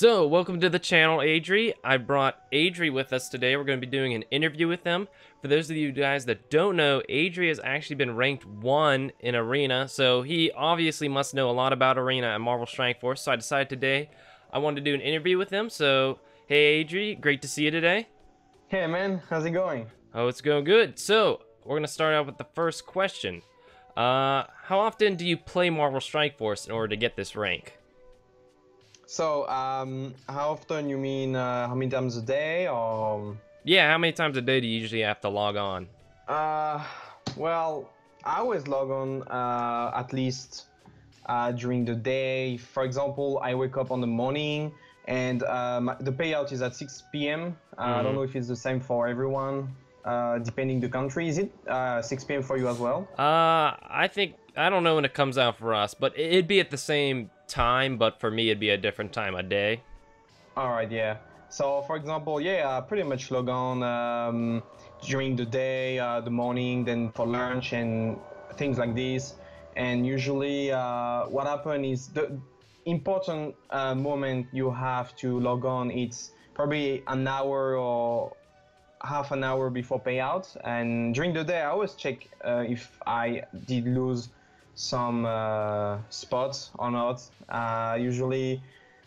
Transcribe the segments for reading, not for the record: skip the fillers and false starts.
So, welcome to the channel, Adri. I brought Adri with us today. We're going to be doing an interview with him. For those of you guys that don't know, Adri has actually been ranked 1 in Arena, so he obviously must know a lot about Arena and Marvel Strike Force. So I decided today I wanted to do an interview with him. So, hey Adri, great to see you today. Hey man, how's it going? Oh, it's going good. So, we're going to start out with the first question. How often do you play Marvel Strike Force in order to get this rank? So, how often you mean, how many times a day or? Yeah, how many times a day do you usually have to log on? Uh, well, I always log on, at least, during the day. For example, I wake up on the morning and, the payout is at 6 p.m. I don't know if it's the same for everyone, depending the country. Is it, 6 p.m. for you as well? I don't know when it comes out for us, but it'd be at the same time, but for me it'd be a different time of day. Alright, yeah. So, for example, yeah, I pretty much log on during the day, the morning, then for lunch and things like this. And usually, what happens is the important moment you have to log on. It's probably an hour or half an hour before payout. And during the day, I always check if I did lose some spots or not. Usually,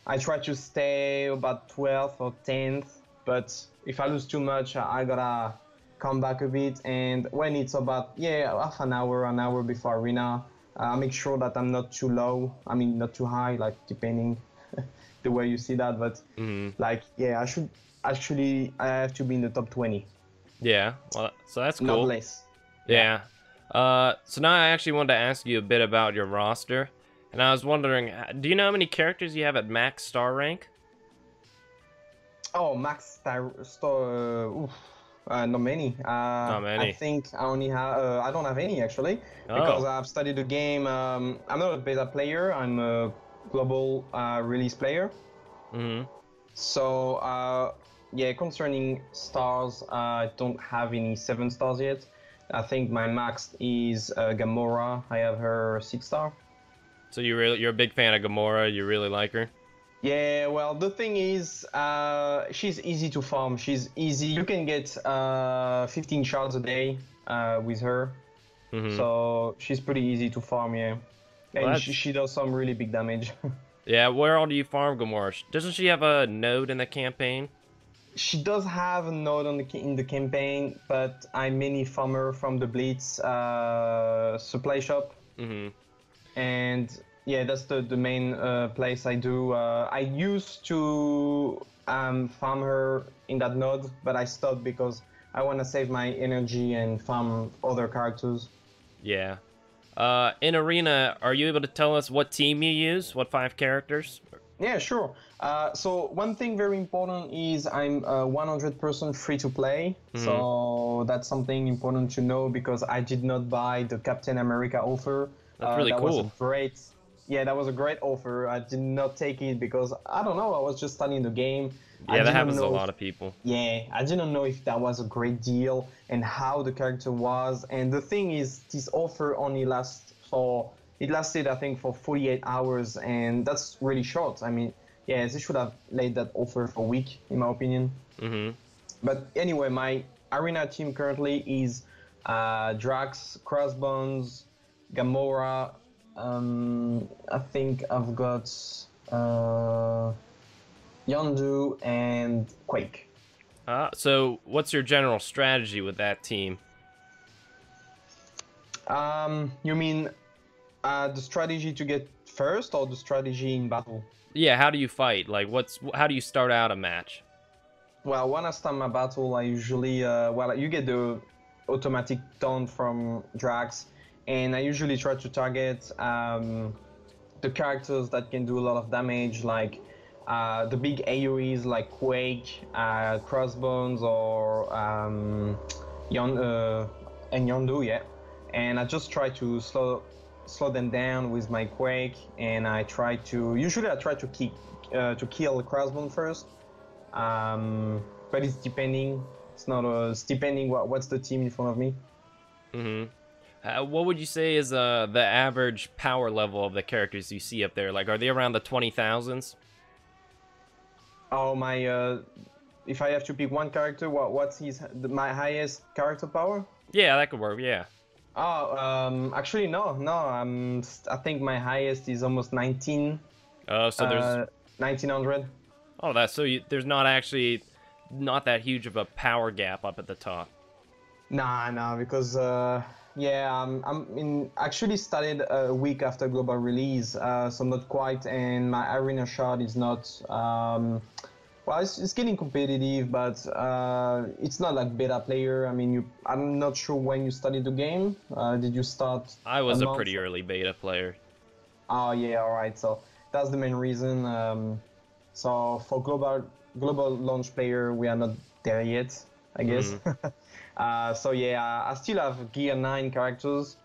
I try to stay about 12th or 10th, but if I lose too much, I gotta come back a bit. And when it's about, yeah, half an hour before arena, I make sure that I'm not too low. I mean, not too high, like depending the way you see that. But like, yeah, I have to be in the top 20, Yeah, well, so that's not cool. less. Yeah. So now I actually wanted to ask you a bit about your roster, and I was wondering, do you know how many characters you have at max star rank? Oh, max store. Not many. Not I many. think I only have. I don't have any actually, because Oh. I've studied the game. I'm not a beta player. I'm a global release player. Mm-hmm. So yeah, concerning stars, I don't have any 7 stars yet. I think my max is Gamora. I have her 6 star. So you're a big fan of Gamora. You really like her. Yeah, well, the thing is, she's easy to farm. She's easy. You can get 15 shards a day with her. Mm-hmm. So she's pretty easy to farm, yeah. Well, And that's she does some really big damage. yeah. Where all do you farm Gamora? Doesn't she have a node in the campaign? She does have a node on in the campaign, but I mainly farm her from the Blitz supply shop. Mm-hmm. And yeah, that's the main place I do. I used to farm her in that node, but I stopped because I want to save my energy and farm other characters. Yeah. In Arena, are you able to tell us what team you use? What 5 characters? Yeah, sure. So one thing very important is I'm 100% free to play. Mm-hmm. So that's something important to know because I did not buy the Captain America offer. That's really That was cool. yeah, that was a great offer. I did not take it because I don't know. I was just studying the game. I Yeah, that didn't happens to a know. lot of people. Yeah, I didn't know if that was a great deal and how the character was. And the thing is, this offer only it lasted, I think, for 48 hours, and that's really short. I mean, yeah, they should have laid that offer for a week, in my opinion. Mm-hmm. But anyway, my arena team currently is Drax, Crossbones, Gamora. I think I've got Yondu and Quake. So what's your general strategy with that team? You mean the strategy to get first or the strategy in battle? Yeah, how do you fight? Like, how do you start out a match? Well, when I start my battle, I usually, well, you get the automatic taunt from Drax, and I usually try to target the characters that can do a lot of damage, like the big AoEs like Quake, Crossbones, or and Yondu, yeah. And I just try to slow them down with my Quake, and usually I try to kill Crossbone first. But it's depending. It's depending what's the team in front of me. Mm-hmm. What would you say is the average power level of the characters you see up there? Like, are they around the 20,000s? Oh, my. If I have to pick one character, what's my highest character power? Yeah, that could work. Yeah. Oh, actually no. I think my highest is almost 19, So there's 1900. oh that's so there's not actually not that huge of a power gap up at the top. Nah, because yeah, I'm in actually started a week after global release, so not quite, and my arena shard is not. Well, it's getting competitive, but it's not like beta player. I mean, I'm not sure when you started the game. Did you start I a was a month? pretty early beta player. Oh yeah, all right. So that's the main reason. So for global launch player, we are not there yet, I guess. Hmm. So yeah, I still have gear 9 characters.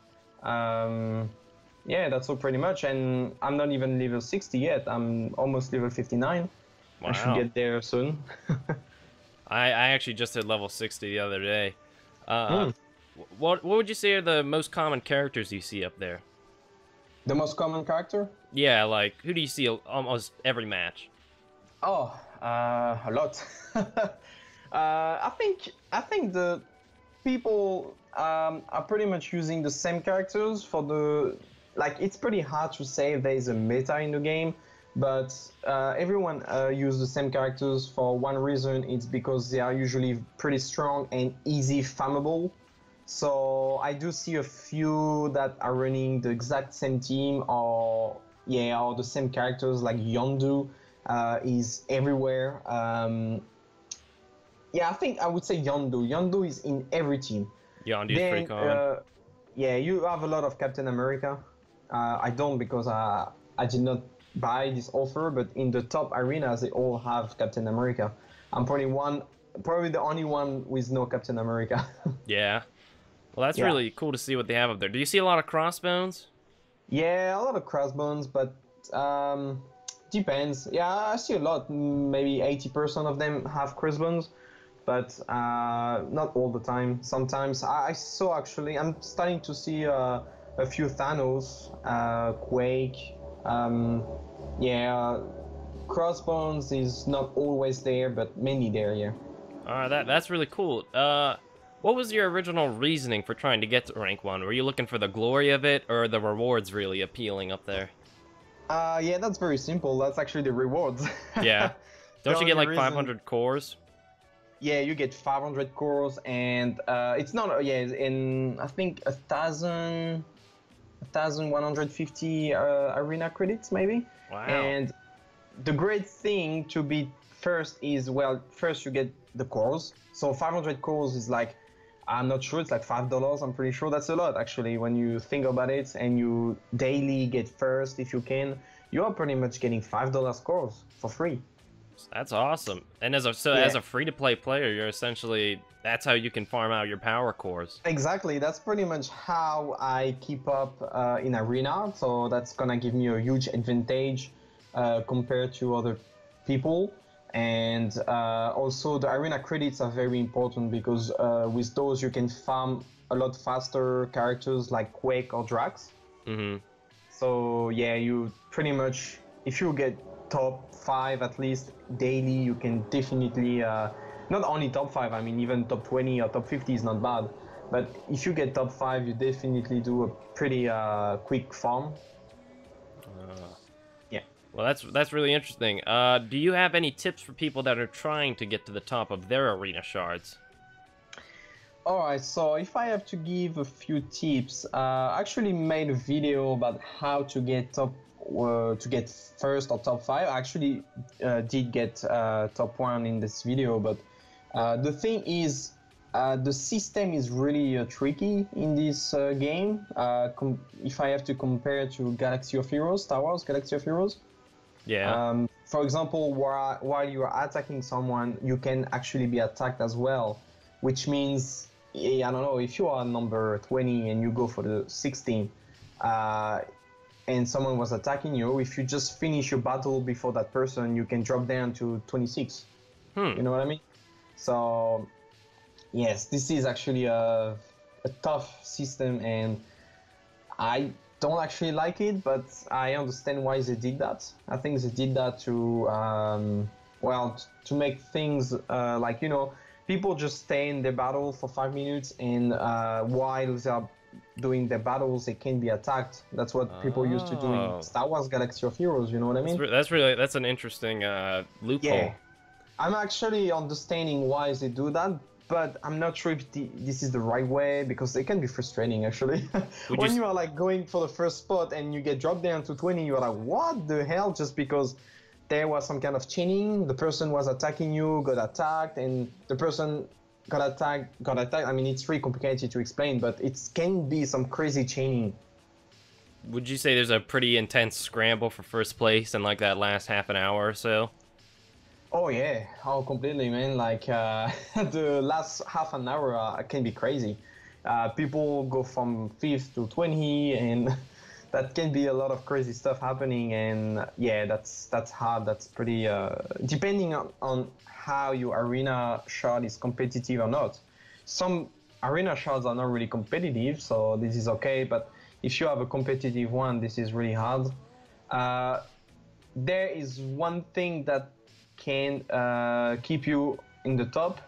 Yeah, that's all pretty much. And I'm not even level 60 yet. I'm almost level 59. I should Wow. get there soon. I actually just hit level 60 the other day. Uh, Hmm. what would you say are the most common characters you see up there? The most common character? Yeah, like who do you see almost every match? Oh, a lot. I think the people are pretty much using the same characters for the like. It's pretty hard to say if there is a meta in the game, but everyone use the same characters for one reason. It's because they are usually pretty strong and easy farmable. So I do see a few that are running the exact same team, or the same characters like Yondu is everywhere. Yeah, I think I would say Yondu. Yondu is in every team. Yondu's pretty Then, common. yeah, you have a lot of Captain America. I don't because I did not buy this offer, but in the top arenas, they all have Captain America. I'm probably the only one with no Captain America. Yeah. Well, that's Yeah. really cool to see what they have up there. Do you see a lot of crossbones? Yeah, a lot of crossbones, but depends. Yeah, I see a lot. Maybe 80% of them have crossbones, but not all the time. Sometimes I saw actually. I'm starting to see a few Thanos, Quake. Yeah, crossbones is not always there, but mainly there. Yeah. That's really cool. What was your original reasoning for trying to get to rank 1? Were you looking for the glory of it, or are the rewards really appealing up there? Yeah, that's very simple. That's actually the rewards. Yeah. The Don't you get only like reason. 500 cores? Yeah, you get 500 cores, and it's not. Yeah, in I think 1,150 arena credits maybe. Wow. And the great thing to be first is, well, first you get the cores. So 500 cores is like, I'm not sure, it's like $5. I'm pretty sure that's a lot actually when you think about it. And you daily get first if you can. You are pretty much getting $5 cores for free. That's awesome. And as Yeah. a free-to-play player, you're essentially that's how you can farm out your power cores. Exactly, that's pretty much how I keep up in arena. So that's gonna give me a huge advantage compared to other people. And also the arena credits are very important because with those you can farm a lot faster characters like Quake or Drax. Mm-hmm. So yeah, you pretty much, if you get top 5 at least daily, you can definitely not only top 5. I mean even top 20 or top 50 is not bad. But if you get top 5, you definitely do a pretty quick farm. Yeah. Well, that's really interesting. Do you have any tips for people that are trying to get to the top of their arena shards? Alright, so if I have to give a few tips, I actually made a video about how to get first or top 5. I actually did get top 1 in this video, but the thing is, the system is really tricky in this game. If I have to compare to Galaxy of Heroes, Star Wars Galaxy of Heroes. Yeah. For example, while you are attacking someone, you can actually be attacked as well, which means, I don't know, if you are number 20 and you go for the 16, and someone was attacking you, if you just finish your battle before that person, you can drop down to 26. You know what I mean? So, yes, this is actually a tough system, and I don't actually like it, but I understand why they did that. I think they did that to well, to make things like, people just stay in the battle for 5 minutes, and while they are doing the battles, they can be attacked. That's what people used to do in Oh, Star Wars Galaxy of Heroes, you know what I mean? that's an interesting Yeah. loophole. I'm actually understanding why they do that, but I'm not sure if this is the right way, because it can be frustrating actually. Would you? When you are like going for the first spot and you get dropped down to 20, you're like, what the hell? Just because there was some kind of cheating, the person was attacking you, got attacked, and the person got attacked. I mean, it's really complicated to explain, but it can be some crazy chaining. Would you say there's a pretty intense scramble for first place in like that last half an hour or so? Oh yeah, oh completely, man. Like the last half an hour can be crazy. People go from 5th to 20, and that can be a lot of crazy stuff happening. And yeah, that's hard. That's pretty depending on how your arena shot is competitive or not. Some arena shots are not really competitive, so this is okay. But if you have a competitive one, this is really hard. Uh, there is one thing that can keep you in the top.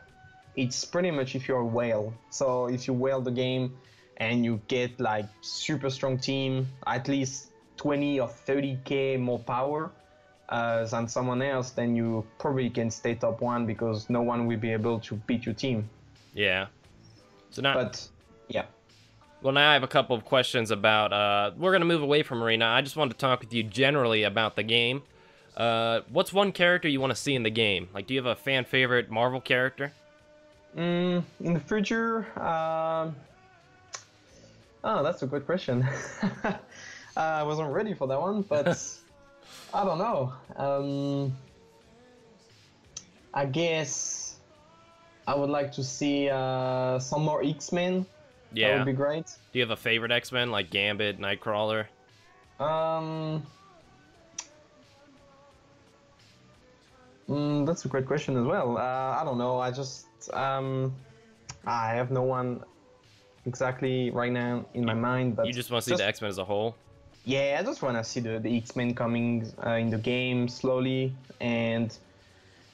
It's pretty much if you're a whale. So if you whale the game and you get like super strong team, at least 20 or 30k more power than someone else, then you probably can stay top one, because no one will be able to beat your team. Yeah. So now, But yeah. well, now I have a couple of questions about. We're gonna move away from Arena. I just wanted to talk with you generally about the game. What's one character you want to see in the game? Like, do you have a fan favorite Marvel character? In the future, oh, that's a good question. I wasn't ready for that one, but I don't know. I guess I would like to see some more X-Men. That Yeah. would be great. Do you have a favorite X-Men like Gambit, Nightcrawler? Um, that's a great question as well. I don't know. I have no one exactly right now in my mind, but You just want to see the X-Men as a whole? yeah, I just want to see the X-Men coming in the game slowly, and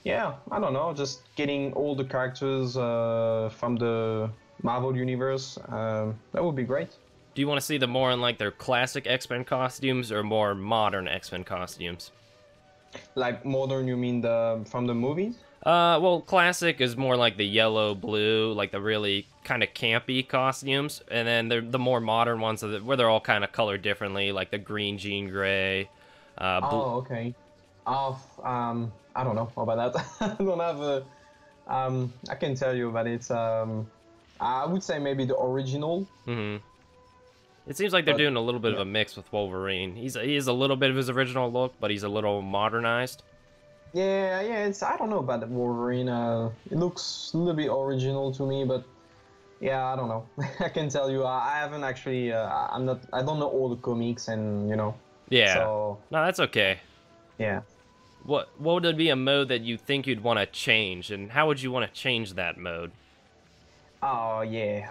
yeah, I don't know, just getting all the characters from the Marvel universe. That would be great. Do you want to see them more in like their classic X-Men costumes or more modern X-Men costumes? Like modern, you mean from the movies? Well, classic is more like the yellow, blue, like the really kind of campy costumes, and then the more modern ones where they're all kind of colored differently, like the green, jean gray. Oh, okay. I don't know about that. I don't have a. I can tell you, but it's. I would say maybe the original. Mm-hmm. It seems like they're But, doing a little bit of yeah. a mix with Wolverine. He is a little bit of his original look, but he's a little modernized. Yeah. It's. I don't know about the Wolverine. It looks a little bit original to me, but yeah, I don't know. I can tell you, I haven't actually. I'm not. I don't know all the comics, and Yeah. So No, that's okay. yeah. What would be a mode that you think you'd want to change, and how would you want to change that mode? Oh yeah.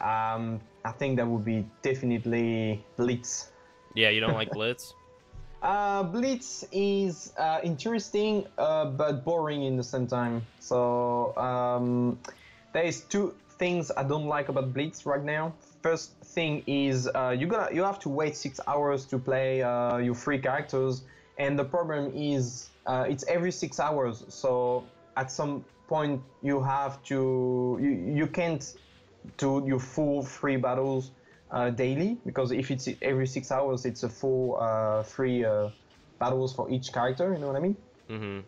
I think that would be definitely Blitz. Yeah, you don't like Blitz? Blitz is interesting, but boring in the same time. So there is two things I don't like about Blitz right now. First thing is you have to wait 6 hours to play your free characters, and the problem is it's every 6 hours. So at some point you have to you can't do your full free battles daily, because if it's every 6 hours, it's a full free battles for each character. You know what I mean? Mm-hmm.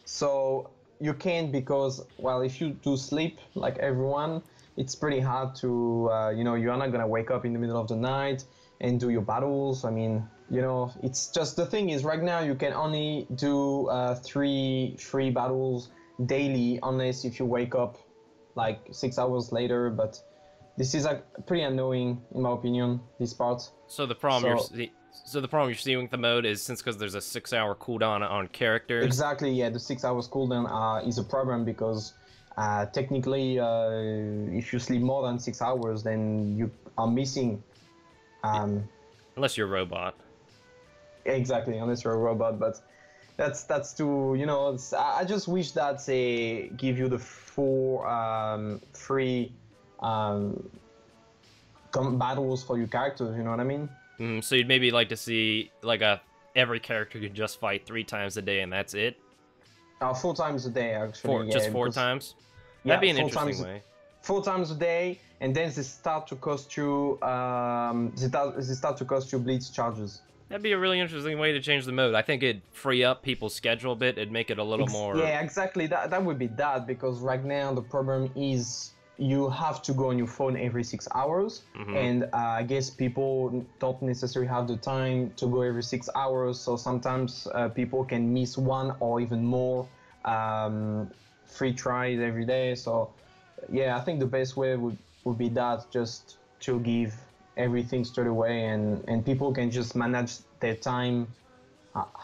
So you can't, because well, if you do sleep like everyone, it's pretty hard to you're not gonna wake up in the middle of the night and do your battles. I mean, it's just the thing is right now you can only do 3 free battles daily, unless if you wake up like 6 hours later. But this is like pretty annoying in my opinion, this part. So the problem you're seeing with the mode is because there's a 6-hour cooldown on characters. Exactly, yeah, the 6 hours cooldown is a problem, because technically if you sleep more than 6 hours, then you are missing Unless you're a robot. exactly, unless you're a robot. But that's too, you know. I just wish that they give you the full free um, battles for your characters. You know what I mean? So you'd maybe like to see like a every character could just fight 3 times a day and that's it? 4 times a day, Four, actually. just Yeah, four because times? That'd yeah, be an interesting way. 4 times a day, and then they start to cost you they start to cost you blitz charges. That'd be a really interesting way to change the mode. I think it'd free up people's schedule a bit. It'd make it a little more... Yeah, exactly. That would be that, because right now the problem is you have to go on your phone every 6 hours, and I guess people don't necessarily have the time to go every 6 hours. So sometimes people can miss one or even more free tries every day. So yeah, I think the best way would be that, just to give everything straight away, and people can just manage their time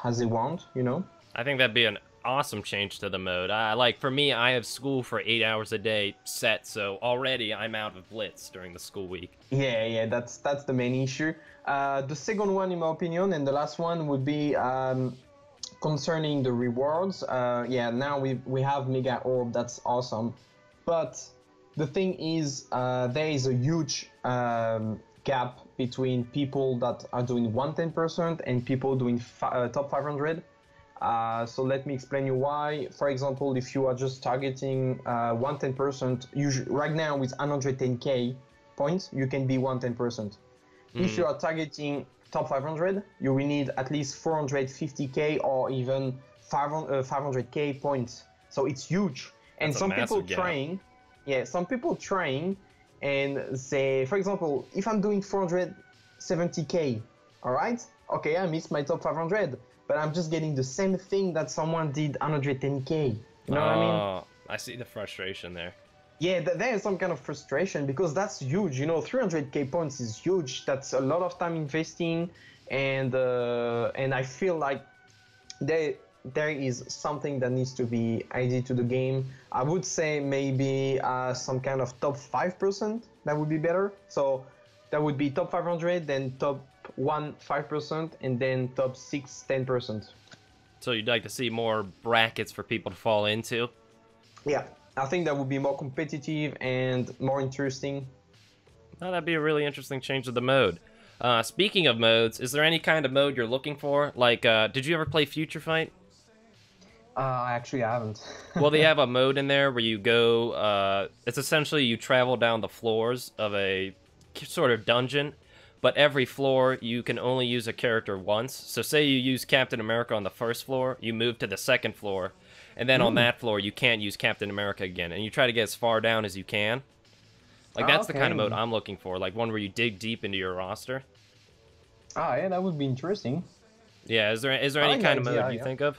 as they want, you know? I think that'd be an awesome change to the mode. Like, for me, I have school for 8 hours a day set, so already I'm out of blitz during the school week. Yeah, that's the main issue. The second one, in my opinion, and the last one would be concerning the rewards. Yeah, now we have Mega Orb, that's awesome. But the thing is, there is a huge gap between people that are doing 110% and people doing top 500. So let me explain you why. For example, if you are just targeting 110%, right now with 110k points, you can be 110%. If you are targeting top 500, you will need at least 450k or even 500k points. So it's huge. And That's a some people massive gap. trying, some people trying, and say, for example, if I'm doing 470k, all right, okay, I missed my top 500, but I'm just getting the same thing that someone did 110k. You know what I mean? Oh, I see the frustration there. Yeah, there is some kind of frustration, because that's huge. You know, 300k points is huge. That's a lot of time investing, and I feel like there is something that needs to be added to the game. I would say maybe some kind of top 5%. That would be better. So that would be top 500, then top 5%, and then top 10%. So you'd like to see more brackets for people to fall into? Yeah, I think that would be more competitive and more interesting. Oh, that'd be a really interesting change to the mode. Speaking of modes, is there any kind of mode you're looking for? Like, did you ever play Future Fight? I actually haven't. Well, they have a mode in there where you go, it's essentially you travel down the floors of a sort of dungeon, but every floor you can only use a character once. So say you use Captain America on the first floor, you move to the second floor, and then on that floor you can't use Captain America again, and you try to get as far down as you can. Like, that's the kind of mode I'm looking for, like one where you dig deep into your roster. Ah, yeah, that would be interesting. Yeah, is there any kind of mode you think of?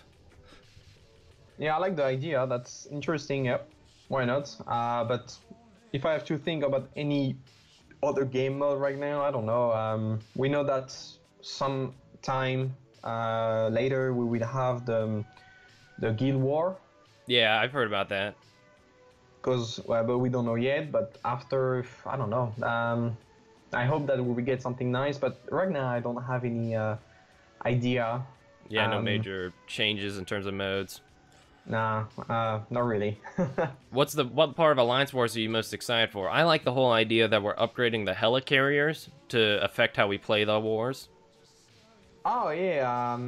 Yeah, I like the idea. That's interesting. Yep, why not? But if I have to think about any other game mode right now, I don't know. We know that some time later we will have the Guild War. Yeah, I've heard about that. But we don't know yet. But after, I don't know. I hope that we will get something nice. But right now, I don't have any idea. Yeah, no major changes in terms of modes. Nah, not really. What part of Alliance Wars are you most excited for? I like the whole idea that we're upgrading the helicarriers to affect how we play the wars. Oh yeah,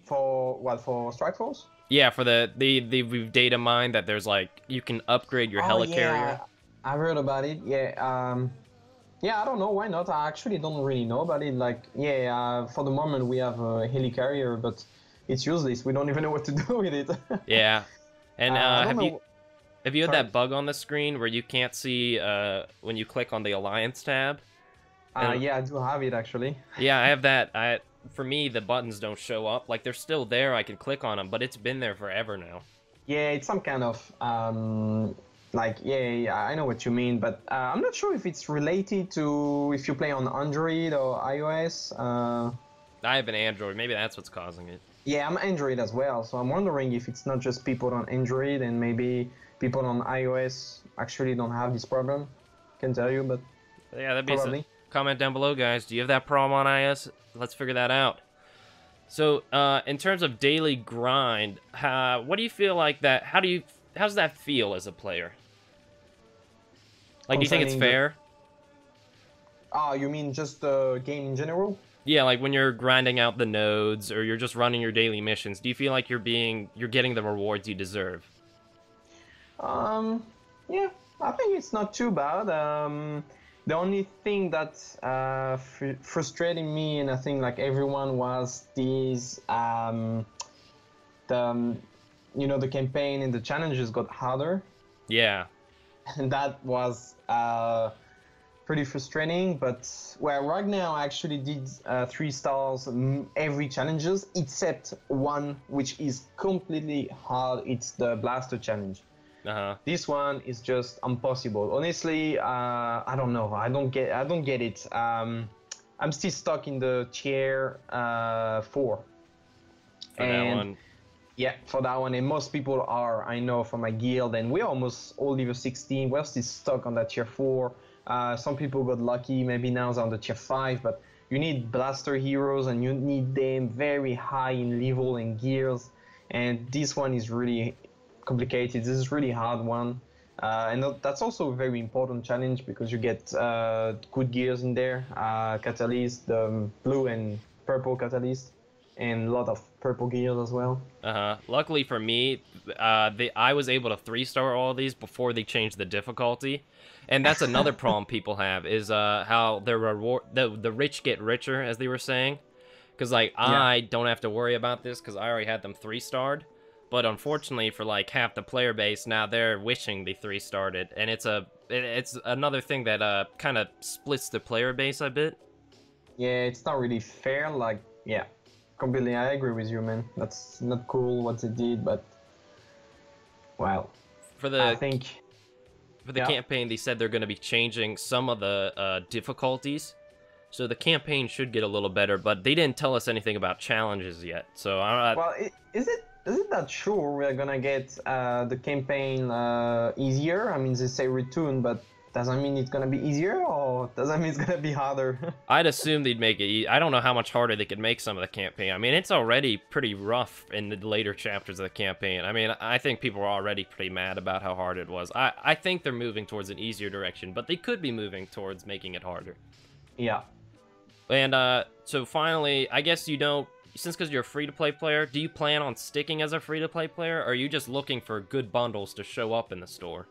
for what, for Strike Force? Yeah, for we've data mined that there's like you can upgrade your helicarrier. Yeah, I heard about it. Yeah, yeah, I don't know, why not? I actually don't really know about it. Like, yeah, for the moment we have a helicarrier, but it's useless. We don't even know what to do with it. Yeah, and have you had Sorry? that bug on the screen where you can't see when you click on the Alliance tab? Yeah, I do have it actually. Yeah, I have that. For me, the buttons don't show up. Like, they're still there. I can click on them, but it's been there forever now. Yeah, it's some kind of like, yeah, I know what you mean, but I'm not sure if it's related to if you play on Android or iOS. I have an Android. Maybe that's what's causing it. Yeah, I'm Android as well, so I'm wondering if it's not just people on Android and maybe people on iOS actually don't have this problem. Can't tell you, but yeah, that'd be probably. Comment down below, guys. Do you have that problem on iOS? Let's figure that out. So, in terms of daily grind, what do you feel like that? How's that feel as a player? Like, do you think it's Concerning the fair? you mean just the game in general? Yeah, like when you're grinding out the nodes or you're just running your daily missions, do you feel like you're getting the rewards you deserve? Um, yeah, I think it's not too bad. The only thing that frustrated me, and I think like everyone, was these the the campaign and the challenges got harder, Yeah. and that was pretty frustrating. But well, right now I actually did 3 stars every challenges except one, which is completely hard. It's the blaster challenge. Uh-huh. This one is just impossible. Honestly, I don't know. I don't get it. I'm still stuck in the tier 4. For that And one. yeah, for that one, and most people are. I know from my guild, and we're almost all level 16. We're still stuck on that tier 4. Some people got lucky. Maybe now they're on the tier 5, but you need blaster heroes, and you need them very high in level and gears. And this one is really complicated. This is really hard one, and that's also a very important challenge because you get good gears in there, catalyst, the blue and purple catalyst, and a lot of purple gears as well. Uh-huh. Luckily for me, I was able to 3-star all these before they changed the difficulty. And that's another problem people have is how their reward the rich get richer, as they were saying. Because like Yeah. I don't have to worry about this because I already had them 3-starred. But unfortunately for like half the player base, now they're wishing they 3-starred it, and it's another thing that kind of splits the player base a bit. Yeah, it's not really fair. Like, yeah, completely. I agree with you, man. That's not cool what they did, but well, For I the think for the yeah. campaign, they said they're going to be changing some of the difficulties. So the campaign should get a little better, but they didn't tell us anything about challenges yet. So I'm not. Well, is it that sure we're gonna get the campaign easier? I mean, they say return, but does that mean it's gonna be easier, or does that mean it's gonna be harder? I'd assume they'd make it. I don't know how much harder they could make some of the campaign. I mean, it's already pretty rough in the later chapters of the campaign. I mean, I think people are already pretty mad about how hard it was. I think they're moving towards an easier direction, but they could be moving towards making it harder. Yeah. And so finally, I guess you don't, since because you're a free-to-play player, do you plan on sticking as a free-to-play player, or are you just looking for good bundles to show up in the store?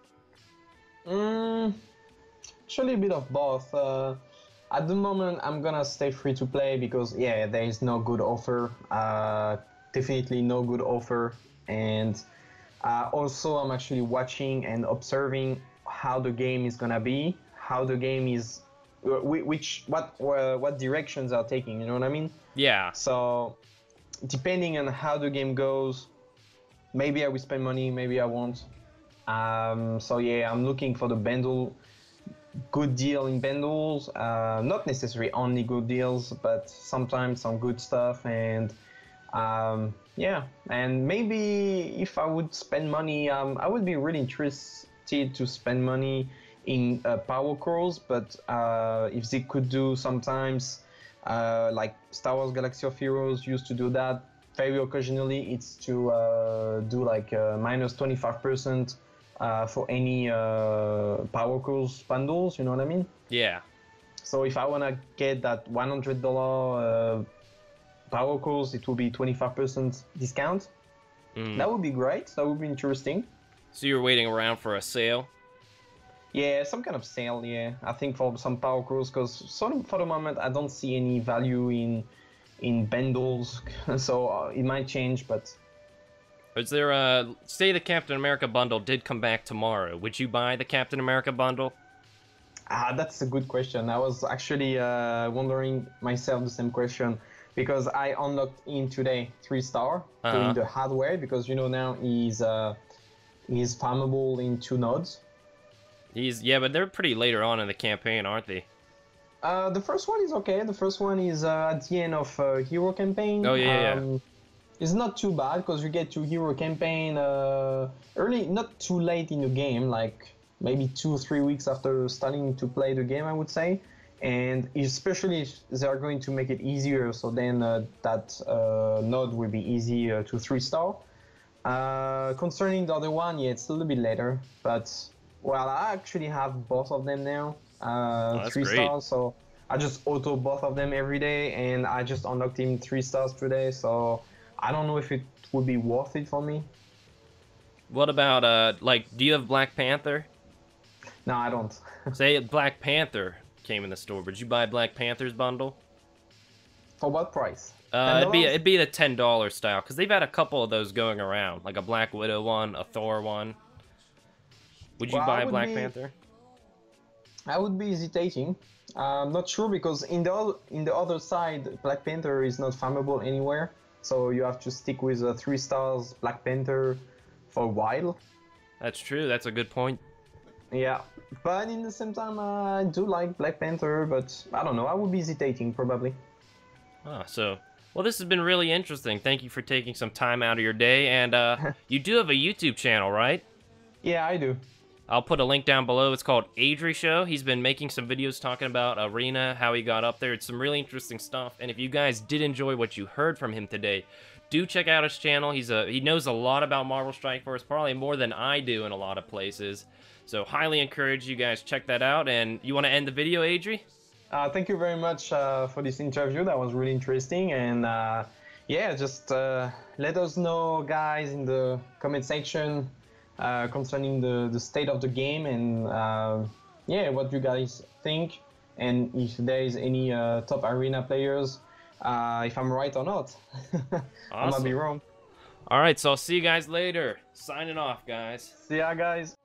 Actually, a bit of both. At the moment, I'm gonna stay free to play because yeah, there is no good offer. Definitely no good offer, and also I'm actually watching and observing how the game is gonna be, how the game is, what directions are taking. You know what I mean? Yeah. So depending on how the game goes, maybe I will spend money, maybe I won't. So yeah, I'm looking for the bundle, good deal in bundles. Not necessarily only good deals, but sometimes some good stuff. And yeah, and maybe if I would spend money, I would be really interested to spend money in power cores. But if they could do sometimes, like Star Wars Galaxy of Heroes used to do that very occasionally, it's to do like minus 25% for any power cores bundles, you know what I mean? Yeah. So if I want to get that $100 power cores, it will be 25% discount. That would be great. That would be interesting. So you're waiting around for a sale? Yeah, some kind of sale, yeah. I think for some power cores, because sort of for the moment I don't see any value in bundles, so it might change, but Is there say the Captain America bundle did come back tomorrow, would you buy the Captain America bundle? that's a good question. I was actually wondering myself the same question because I unlocked him today 3-star doing the hardware because you know now he's farmable in 2 nodes. Yeah, but they're pretty later on in the campaign, aren't they? The first one is okay. The first one is at the end of hero campaign. Oh yeah. It's not too bad because you get to hero campaign early, not too late in the game, like maybe 2 or 3 weeks after starting to play the game, I would say. and especially if they're going to make it easier, so then that node will be easy to 3-star. Concerning the other one, yeah, it's a little bit later, but well, I actually have both of them now, That's 3 great. stars, so I just auto both of them every day, and I just unlocked him 3 stars today, so I don't know if it would be worth it for me. What about, like, do you have Black Panther? No, I don't. Say Black Panther came in the store, would you buy Black Panther's bundle? For what price? It'd be $10? it'd be the $10 style, because they've had a couple of those going around, like a Black Widow one, a Thor one. Would you Well, buy Black Panther? I would be hesitating. I'm not sure because in the other side, Black Panther is not farmable anywhere, so you have to stick with 3 stars Black Panther for a while. That's true. That's a good point. Yeah, but in the same time, I do like Black Panther, but I don't know. I would be hesitating probably. Well, this has been really interesting. Thank you for taking some time out of your day, and you do have a YouTube channel, right? Yeah, I do. I'll put a link down below. It's called Adri Show. He's been making some videos talking about Arena, how he got up there. It's some really interesting stuff. And if you guys did enjoy what you heard from him today, do check out his channel. He knows a lot about Marvel Strike Force, probably more than I do in a lot of places. So highly encourage you guys check that out. And you want to end the video, Adri? Thank you very much for this interview. That was really interesting. And yeah, just let us know, guys, in the comment section concerning the state of the game and yeah, what you guys think. And if there is any top arena players, if I'm right or not. I might be wrong. All right, so I'll see you guys later. Signing off, guys. See ya, guys.